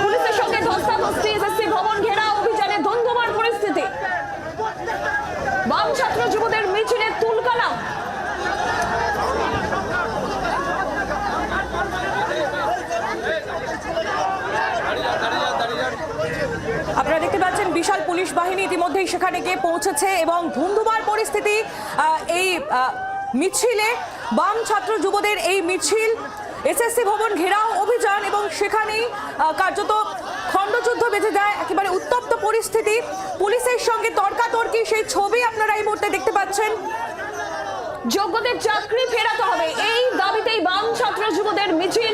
পুলিশের সঙ্গে ধস্তাধস্তি, এসএসসি ভবন ঘেরাও অভিযানে ধুন্ধুমার পরিস্থিতি। বাম ছাত্র যুবদের মিছিলে তুলকালাম। আপনারা দেখতে পাচ্ছেন বিশাল পুলিশ বাহিনী ইতিমধ্যেই সেখানে গিয়ে পৌঁছেছে এবং ধুন্ধুমার পরিস্থিতি। এই মিছিলে বাম ছাত্র যুবদের এই মিছিল, এসএসসি ভবন ঘেরাও অভিযান এবং সেখানেই কার্যত খণ্ডযুদ্ধ বেঁধে যায়। একেবারে উত্তপ্ত পরিস্থিতি, পুলিশের সঙ্গে তর্কাতর্কি, সেই ছবি আপনারা এই মুহূর্তে দেখতে পাচ্ছেন। যোগ্যদের চাকরি ফেরাতে হবে, এই দাবিতেই বাম ছাত্র যুবদের মিছিল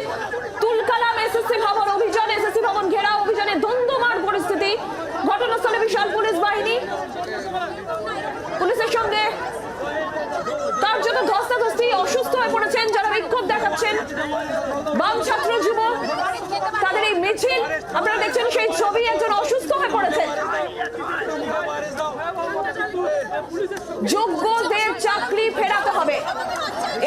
তুলকালাম। এসএসসি ভবন অভিযান, এসএসসি ভবন ঘেরাও অভিযানে ধুন্ধুমার পরিস্থিতি। ঘটনাস্থলে বিশাল পুলিশ বাহিনী, পুলিশের সঙ্গে কার্যত ধস্তাধস্তি। অসুস্থ হয়ে পড়েছেন যারা বিক্ষোভ দেখাচ্ছেন বাম ছাত্র যুব, তাদের এই মিছিল আপনারা দেখছেন সেই ছবি। একজন অসুস্থ হয়ে পড়েছেন। যোগ্যদের চাকরি ফেরাতে হবে,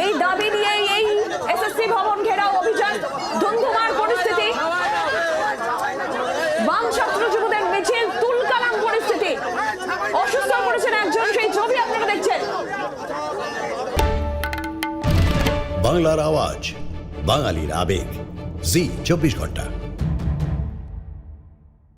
এই দাবি নিয়েই এই এসএসসি ভবন ঘেরাও অভিযান। ধুন্ধুমার পরিস্থিতি, বাম ছাত্র যুবদের মিছিল তুলকালাম পরিস্থিতি। অসুস্থ হয়ে পড়েছেন একজন, সেই ছবি আপনারা দেখছেন। বাংলার আওয়াজ, বাঙালির আবেগ, জি 24 ঘন্টা।